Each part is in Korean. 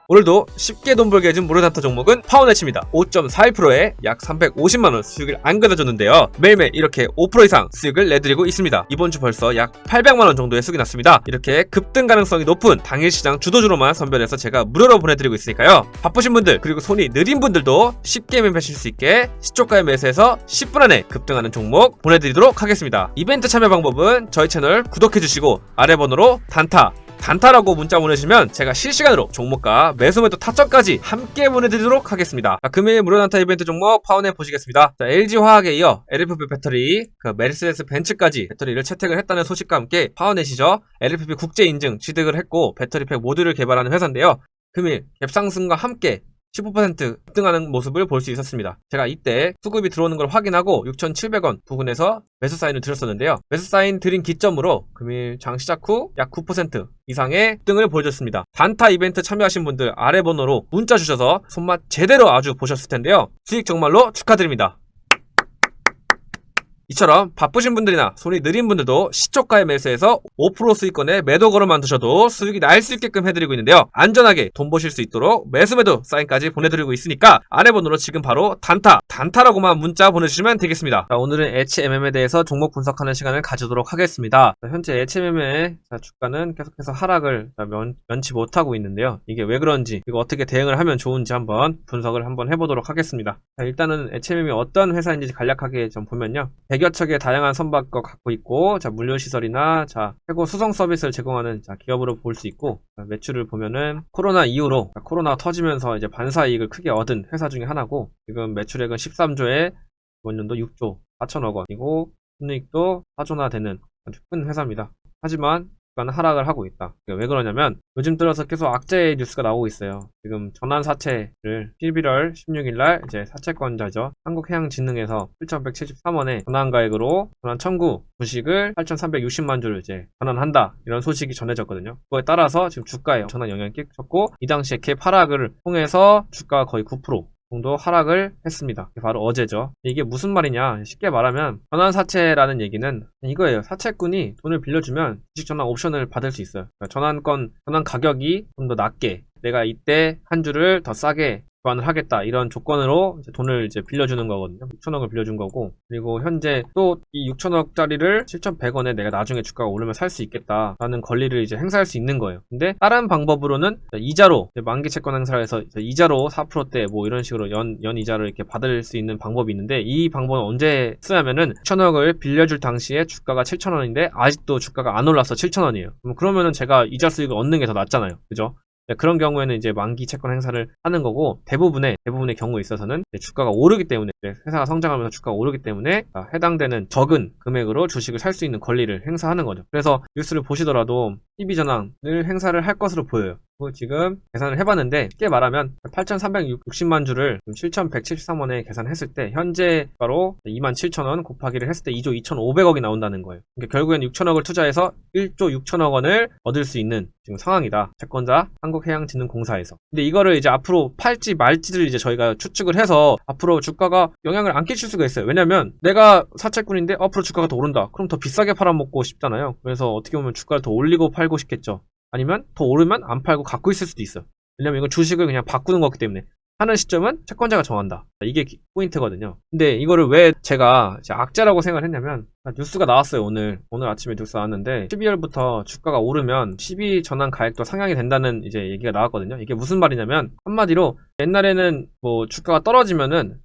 오늘도 쉽게 돈 벌게 해준 모래단타 종목은 파워넷입니다. 5.41%에 약 350만원 수익을 안겨다줬는데요. 매일매일 이렇게 5% 이상 수익을 내드리고 있습니다. 이번 주 벌써 약 800만원 정도의 수익이 났습니다. 이렇게 급등 가능성이 높은 당일 시장 주도주로만 선별해서 제가 무료로 보내드리고 있으니까요. 바쁘신 분들 그리고 손이 느린 분들도 쉽게 매매하실 수 있게 시초가에 매수해서 10분 안에 급등하는 종목 보내드리도록 하겠습니다. 이벤트 참여 방법은 저희 채널 구독해주시고 아래 번호로 단타라고 문자 보내시면 제가 실시간으로 종목과 매수매도 타점까지 함께 보내드리도록 하겠습니다. 금일 무료 단타 이벤트 종목 파워넷 보시겠습니다. LG화학에 이어 LFP 배터리, 메르세데스 벤츠까지 배터리를 채택을 했다는 소식과 함께 파워넷이죠. LFP 국제 인증 취득을 했고 배터리팩 모듈을 개발하는 회사인데요. 금일 갭상승과 함께 15% 급등하는 모습을 볼 수 있었습니다. 제가 이때 수급이 들어오는 걸 확인하고 6,700원 부근에서 매수 사인을 드렸었는데요. 매수 사인 드린 기점으로 금일 장 시작 후 약 9% 이상의 급등을 보여줬습니다. 단타 이벤트 참여하신 분들 아래 번호로 문자 주셔서 손맛 제대로 아주 보셨을 텐데요. 수익 정말로 축하드립니다. 이처럼 바쁘신 분들이나 손이 느린 분들도 시초가에 매수해서 5% 수익권에 매도 걸어만 두셔도 수익이 날 수 있게끔 해드리고 있는데요. 안전하게 돈 버실 수 있도록 매수매도 사인까지 보내드리고 있으니까 아래 번호로 지금 바로 단타라고만 문자 보내주시면 되겠습니다. 자, 오늘은 HMM에 대해서 종목 분석하는 시간을 가지도록 하겠습니다. 자, 현재 HMM의 주가는 계속해서 하락을 면치 못하고 있는데요. 이게 왜 그런지 그리고 어떻게 대응을 하면 좋은지 한번 분석을 한번 해보도록 하겠습니다. 자, 일단은 HMM이 어떤 회사인지 간략하게 좀 보면요. 100여 척의 다양한 선박을 갖고 있고, 물류시설이나, 최고 수송 서비스를 제공하는, 기업으로 볼 수 있고, 매출을 보면은, 코로나 이후로, 코로나가 터지면서 이제 반사이익을 크게 얻은 회사 중에 하나고, 지금 매출액은 13조에, 이번 연도 6조 4천억 원이고, 순이익도 4조나 되는 아주 큰 회사입니다. 하지만, 주가는 하락을 하고 있다. 왜 그러냐면 요즘 들어서 계속 악재 뉴스가 나오고 있어요. 지금 전환 사채를 11월 16일날 이제 사채권자죠. 한국해양진흥에서 7,173원에 전환가액으로 전환 청구 주식을 8,360만 주를 이제 전환한다. 이런 소식이 전해졌거든요. 그거에 따라서 지금 주가에 엄청난 영향이 끼쳤고 이 당시에 갭 하락을 통해서 주가가 거의 9% 정도 하락을 했습니다. 바로 어제죠. 이게 무슨 말이냐? 쉽게 말하면 전환사채라는 얘기는 이거예요. 사채꾼이 돈을 빌려주면 주식 전환 옵션을 받을 수 있어요. 그러니까 전환 가격이 좀 더 낮게 내가 이때 한 주를 더 싸게 교환을 하겠다 이런 조건으로 이제 돈을 이제 빌려주는 거거든요. 6천억을 빌려준 거고 그리고 현재 또 이 6천억짜리를 7,100원에 내가 나중에 주가가 오르면 살 수 있겠다라는 권리를 이제 행사할 수 있는 거예요. 근데 다른 방법으로는 이자로 만기 채권 행사를 해서 이자로 4%대 뭐 이런 식으로 연 이자를 이렇게 받을 수 있는 방법이 있는데 이 방법은 언제 쓰냐면은 6천억을 빌려줄 당시에 주가가 7,000원인데 아직도 주가가 안 올라서 7,000원이에요. 그러면은 제가 이자 수익을 얻는 게 더 낫잖아요. 그죠? 그런 경우에는 이제 만기 채권 행사를 하는 거고 대부분의 경우에 있어서는 주가가 오르기 때문에 회사가 성장하면서 주가가 오르기 때문에 해당되는 적은 금액으로 주식을 살 수 있는 권리를 행사하는 거죠. 그래서 뉴스를 보시더라도 PB 전환을 행사를 할 것으로 보여요. 지금 계산을 해봤는데 쉽게 말하면 8,360만 주를 7,173원에 계산했을 때 현재 바로 27,000원 곱하기를 했을 때 2조 2,500억이 나온다는 거예요. 그러니까 결국엔 6천억을 투자해서 1조 6천억 원을 얻을 수 있는 지금 상황이다. 채권자 한국해양진흥공사에서. 근데 이거를 이제 앞으로 팔지 말지를 이제 저희가 추측을 해서 앞으로 주가가 영향을 안 끼칠 수가 있어요. 왜냐면 내가 사채꾼인데 앞으로 주가가 더 오른다. 그럼 더 비싸게 팔아먹고 싶잖아요. 그래서 어떻게 보면 주가를 더 올리고 팔고 싶겠죠. 아니면 더 오르면 안 팔고 갖고 있을 수도 있어요. 왜냐면 이건 주식을 그냥 바꾸는 거기 때문에 하는 시점은 채권자가 정한다. 이게 포인트거든요. 근데 이거를 왜 제가 악재라고 생각을 했냐면 뉴스가 나왔어요. 오늘 아침에 뉴스 나왔는데 12월부터 주가가 오르면 12 전환 가액도 상향이 된다는 이제 얘기가 나왔거든요. 이게 무슨 말이냐면 한마디로 옛날에는 뭐 주가가 떨어지면은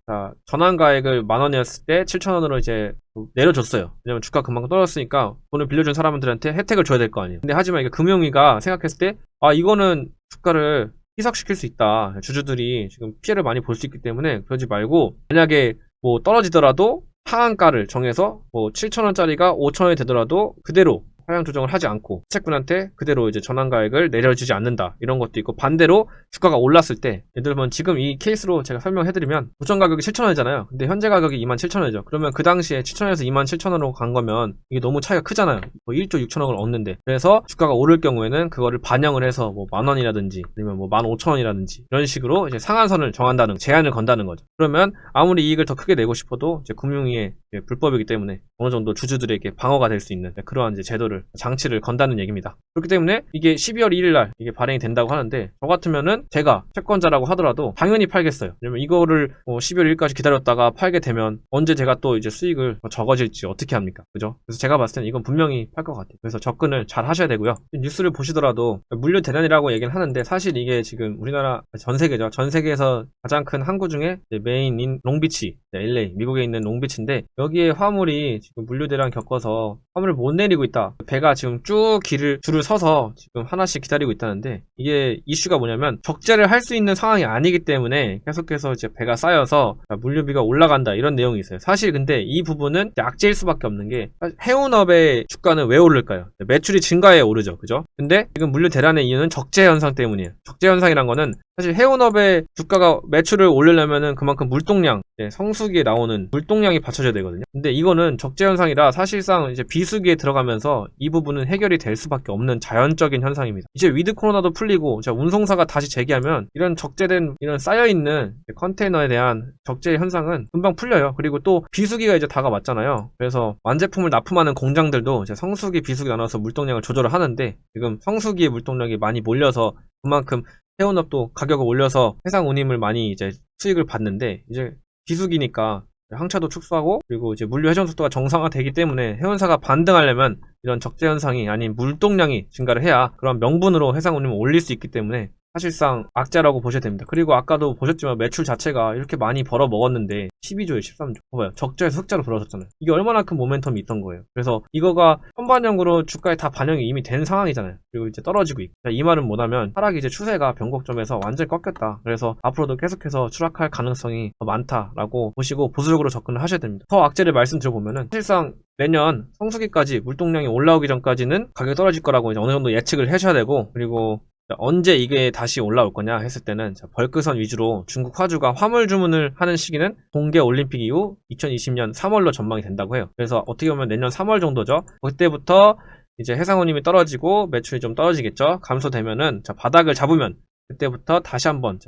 전환 가액을 10,000원이었을 때 7,000원으로 이제 내려줬어요. 왜냐면 주가가 그만큼 떨어졌으니까 돈을 빌려준 사람들한테 혜택을 줘야 될 거 아니에요. 근데 하지만 이게 금융위가 생각했을 때 이거는 주가를 희석시킬 수 있다. 주주들이 지금 피해를 많이 볼 수 있기 때문에 그러지 말고 만약에 뭐 떨어지더라도 하한가를 정해서 뭐 7,000원짜리가 5,000원이 되더라도 그대로 하향 조정을 하지 않고 채권한테 그대로 이제 전환가액을 내려주지 않는다. 이런 것도 있고 반대로 주가가 올랐을 때 예를 들면 지금 이 케이스로 제가 설명해드리면 고점 가격이 7,000원이잖아요. 근데 현재 가격이 27,000원이죠. 그러면 그 당시에 7,000원에서 27,000원으로 간 거면 이게 너무 차이가 크잖아요. 뭐 1조 6천억을 얻는데 그래서 주가가 오를 경우에는 그거를 반영을 해서 뭐 10,000원이라든지 아니면 뭐 15,000원이라든지 이런 식으로 이제 상한선을 정한다는 제한을 건다는 거죠. 그러면 아무리 이익을 더 크게 내고 싶어도 이제 금융위의 불법이기 때문에 어느 정도 주주들에게 방어가 될 수 있는 그러한 이제 제도를 거를 장치를 건다는 얘기입니다. 그렇기 때문에 이게 12월 1일 날 이게 발행이 된다고 하는데 저 같으면은 제가 채권자라고 하더라도 당연히 팔겠어요. 왜냐면 이거를 12월 1일까지 기다렸다가 팔게 되면 언제 제가 또 이제 수익을 적어질지 어떻게 합니까? 그죠? 그래서 제가 봤을 때는 이건 분명히 팔 것 같아요. 그래서 접근을 잘 하셔야 되고요. 뉴스를 보시더라도 물류 대란이라고 얘기는 하는데 사실 이게 지금 우리나라 전 세계죠. 전 세계에서 가장 큰 항구 중에 메인인 롱비치, LA, 미국에 있는 롱비치인데 여기에 화물이 지금 물류 대란 겪어서 화물을 못 내리고 있다. 배가 지금 쭉 줄을 서서 지금 하나씩 기다리고 있다는데 이게 이슈가 뭐냐면 적재를 할 수 있는 상황이 아니기 때문에 계속해서 이제 배가 쌓여서 물류비가 올라간다 이런 내용이 있어요. 사실 근데 이 부분은 악재일 수밖에 없는 게 해운업의 주가는 왜 오를까요? 매출이 증가해 오르죠. 그죠? 근데 지금 물류 대란의 이유는 적재 현상 때문이에요. 적재 현상이란 거는 사실 해운업의 주가가 매출을 올리려면은 그만큼 물동량, 성수기에 나오는 물동량이 받쳐져야 되거든요. 근데 이거는 적재 현상이라 사실상 이제 비수기에 들어가면서 이 부분은 해결이 될 수밖에 없는 자연적인 현상입니다. 이제 위드 코로나도 풀리고 운송사가 다시 재개하면 이런 적재된 이런 쌓여있는 컨테이너에 대한 적재 현상은 금방 풀려요. 그리고 또 비수기가 이제 다가왔잖아요. 그래서 완제품을 납품하는 공장들도 이제 성수기, 비수기 나눠서 물동량을 조절을 하는데 지금 성수기에 물동량이 많이 몰려서 그만큼 해운업도 가격을 올려서 해상 운임을 많이 이제 수익을 받는데 이제 비수기니까 항차도 축소하고 그리고 이제 물류 회전 속도가 정상화되기 때문에 해운사가 반등하려면 이런 적재 현상이 아닌 물동량이 증가를 해야 그런 명분으로 해상 운임을 올릴 수 있기 때문에 사실상 악재라고 보셔야 됩니다. 그리고 아까도 보셨지만 매출 자체가 이렇게 많이 벌어 먹었는데 12조에 13조. 봐봐요. 적자에서 흑자로 돌아섰잖아요. 이게 얼마나 큰 모멘텀이 있던 거예요. 그래서 이거가 선반영으로 주가에 다 반영이 이미 된 상황이잖아요. 그리고 이제 떨어지고 있고. 이 말은 뭐냐면 하락이 이제 추세가 변곡점에서 완전히 꺾였다. 그래서 앞으로도 계속해서 추락할 가능성이 더 많다라고 보시고 보수적으로 접근을 하셔야 됩니다. 더 악재를 말씀드려보면은 사실상 내년 성수기까지 물동량이 올라오기 전까지는 가격이 떨어질 거라고 이제 어느 정도 예측을 하셔야 되고 그리고 언제 이게 다시 올라올 거냐 했을 때는 벌크선 위주로 중국 화주가 화물 주문을 하는 시기는 동계 올림픽 이후 2020년 3월로 전망이 된다고 해요. 그래서 어떻게 보면 내년 3월 정도죠. 그때부터 이제 해상운임이 떨어지고 매출이 좀 떨어지겠죠. 감소되면은 바닥을 잡으면 그때부터 다시 한번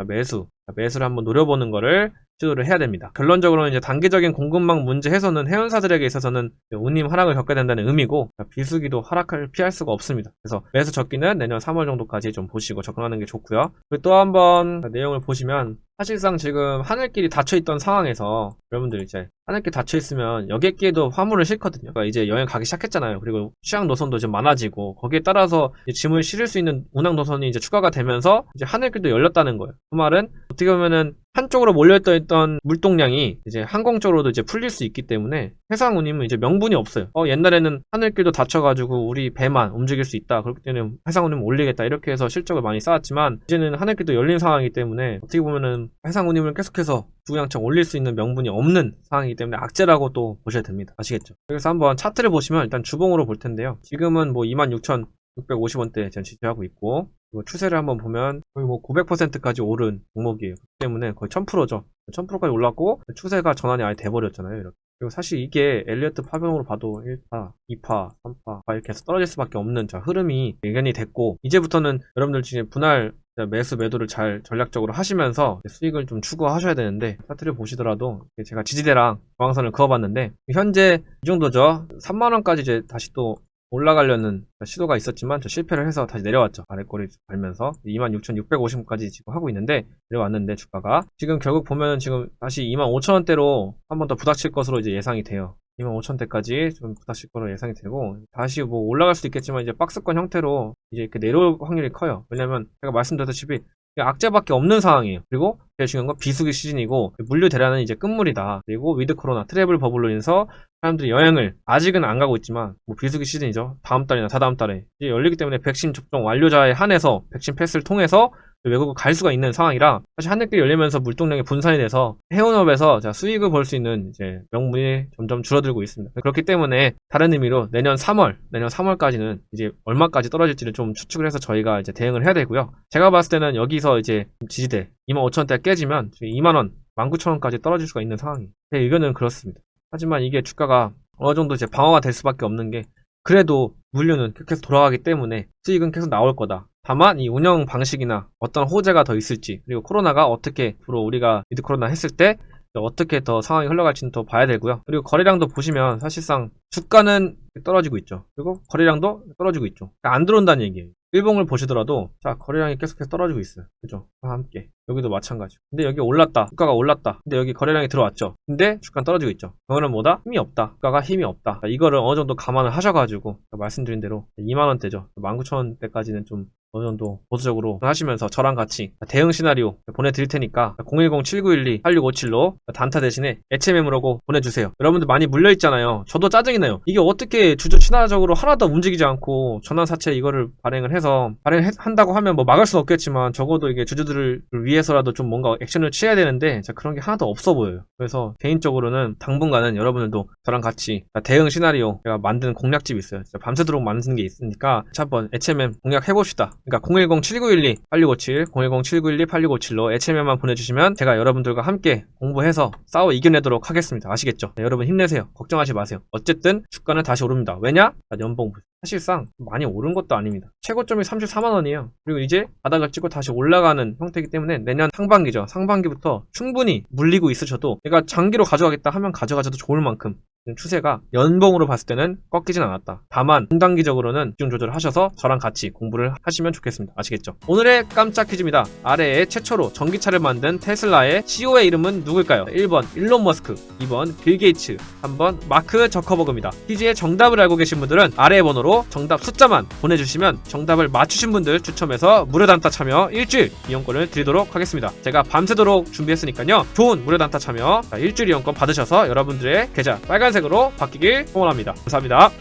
매수를 한번 노려보는 거를 시도를 해야 됩니다. 결론적으로는 이제 단기적인 공급망 문제 해소는 해운사들에게 있어서는 운임 하락을 겪게 된다는 의미고 비수기도 하락을 피할 수가 없습니다. 그래서 매수 적기는 내년 3월 정도까지 좀 보시고 접근하는 게 좋고요. 그리고 또 한번 내용을 보시면 사실상 지금 하늘길이 닫혀있던 상황에서 여러분들 이제 하늘길 닫혀있으면 여객기에도 화물을 싣거든요. 그러니까 이제 여행 가기 시작했잖아요. 그리고 취항 노선도 좀 많아지고 거기에 따라서 짐을 실을 수 있는 운항 노선이 이제 추가가 되면서 이제 하늘길도 열렸다는 거예요. 그 말은 어떻게 보면은 한쪽으로 몰려있던 물동량이 이제 항공 쪽으로도 이제 풀릴 수 있기 때문에 해상 운임은 이제 명분이 없어요. 옛날에는 하늘길도 닫혀가지고 우리 배만 움직일 수 있다. 그렇기 때문에 해상 운임을 올리겠다. 이렇게 해서 실적을 많이 쌓았지만 이제는 하늘길도 열린 상황이기 때문에 어떻게 보면은 해상 운임을 계속해서 주구장창 올릴 수 있는 명분이 없는 상황이기 때문에 악재라고 또 보셔야 됩니다. 아시겠죠? 그래서 한번 차트를 보시면 일단 주봉으로 볼 텐데요. 지금은 뭐 26,650원대 지지하고 있고 그리고 추세를 한번 보면 거의 뭐 900%까지 오른 종목이에요. 그렇기 때문에 거의 1000%죠. 1000%까지 올랐고 추세가 전환이 아예 돼버렸잖아요. 이렇게. 그리고 사실 이게 엘리어트 파병으로 봐도 1파, 2파, 3파 이렇게 해서 떨어질 수밖에 없는 흐름이 예견이 됐고 이제부터는 여러분들 지금 분할 매수 매도를 잘 전략적으로 하시면서 수익을 좀 추구하셔야 되는데 차트를 보시더라도 제가 지지대랑 저항선을 그어봤는데 현재 이 정도죠. 3만원까지 이제 다시 또 올라가려는 시도가 있었지만 실패를 해서 다시 내려왔죠. 아래꼬리 갈면서 26,650원까지 지금 하고 있는데 내려왔는데 주가가 지금 결국 보면 지금 다시 25,000원대로 한 번 더 부닥칠 것으로 이제 예상이 돼요. 25,000원대까지 좀 부닥칠 거로 예상이 되고 다시 뭐 올라갈 수도 있겠지만 이제 박스권 형태로 이제 이렇게 내려올 확률이 커요. 왜냐면 제가 말씀드렸다시피 악재밖에 없는 상황이에요. 그리고 제일 중요한 건 비수기 시즌이고 물류 대란은 이제 끝물이다. 그리고 위드 코로나 트래블 버블로 인해서 사람들이 여행을 아직은 안 가고 있지만 뭐 비수기 시즌이죠. 다음 달이나 다다음 달에 이제 열리기 때문에 백신 접종 완료자에 한해서 백신 패스를 통해서 외국을 갈 수가 있는 상황이라 사실 하늘길이 열리면서 물동량이 분산이 돼서 해운업에서 수익을 볼 수 있는 이제 명분이 점점 줄어들고 있습니다. 그렇기 때문에 다른 의미로 내년 3월까지는 이제 얼마까지 떨어질지를 좀 추측을 해서 저희가 이제 대응을 해야 되고요. 제가 봤을 때는 여기서 이제 지지대 25,000원대 깨지면 2만원, 19,000원까지 떨어질 수가 있는 상황이에요. 제 의견은 그렇습니다. 하지만 이게 주가가 어느 정도 이제 방어가 될 수밖에 없는 게 그래도 물류는 계속 돌아가기 때문에 수익은 계속 나올 거다. 다만 이 운영 방식이나 어떤 호재가 더 있을지 그리고 코로나가 어떻게 앞으로 우리가 위드 코로나 했을 때 어떻게 더 상황이 흘러갈지는 더 봐야 되고요. 그리고 거래량도 보시면 사실상 주가는 떨어지고 있죠. 그리고 거래량도 떨어지고 있죠. 그러니까 안 들어온다는 얘기예요. 일봉을 보시더라도 자 거래량이 계속해서 떨어지고 있어요. 그죠? 함께 여기도 마찬가지고. 근데 여기 올랐다. 주가가 올랐다. 근데 여기 거래량이 들어왔죠. 근데 주가는 떨어지고 있죠. 그거는 뭐다? 힘이 없다. 주가가 힘이 없다. 자, 이거를 어느 정도 감안을 하셔가지고 말씀드린 대로 2만원대죠. 19,000원대까지는 좀 어느 정도 보수적으로 하시면서 저랑 같이 대응 시나리오 보내드릴 테니까 010-7912-8657로 단타 대신에 애체 매물하고 보내주세요. 여러분들 많이 물려있잖아요. 저도 짜증이 나요. 이게 어떻게 주주 친화적으로 하나도 움직이지 않고 전환사채 이거를 발행한다고 하면 뭐 막을 수는 없겠지만 적어도 이게 주주들을 위해서라도 좀 뭔가 액션을 취해야 되는데 그런 게 하나도 없어 보여요. 그래서 개인적으로는 당분간은 여러분들도 저랑 같이 대응 시나리오 제가 만든 공략집이 있어요. 밤새도록 만드는 게 있으니까 한번 애체맨 공략해봅시다. 그러니까 010-7912-8657, 010-7912-8657로 애체면만 보내주시면 제가 여러분들과 함께 공부해서 싸워 이겨내도록 하겠습니다. 아시겠죠? 네, 여러분 힘내세요. 걱정하지 마세요. 어쨌든 주가는 다시 오릅니다. 왜냐? 연봉 사실상 많이 오른 것도 아닙니다. 최고점이 34만원이에요. 그리고 이제 바닥을 찍고 다시 올라가는 형태이기 때문에 내년 상반기죠. 상반기부터 충분히 물리고 있으셔도 내가 장기로 가져가겠다 하면 가져가셔도 좋을 만큼 추세가 연봉으로 봤을 때는 꺾이진 않았다. 다만 중단기적으로는 집중 조절을 하셔서 저랑 같이 공부를 하시면 좋겠습니다. 아시겠죠? 오늘의 깜짝 퀴즈입니다. 아래에 최초로 전기차를 만든 테슬라의 CEO의 이름은 누굴까요? 1번 일론 머스크, 2번 빌 게이츠, 3번 마크 저커버그입니다. 퀴즈의 정답을 알고 계신 분들은 아래의 번호로 정답 숫자만 보내주시면 정답을 맞추신 분들 추첨해서 무료 단타 참여 일주일 이용권을 드리도록 하겠습니다. 제가 밤새도록 준비했으니까요. 좋은 무료 단타 참여 일주일 이용권 받으셔서 여러분들의 계좌 빨간색으로 바뀌길 소원합니다. 감사합니다.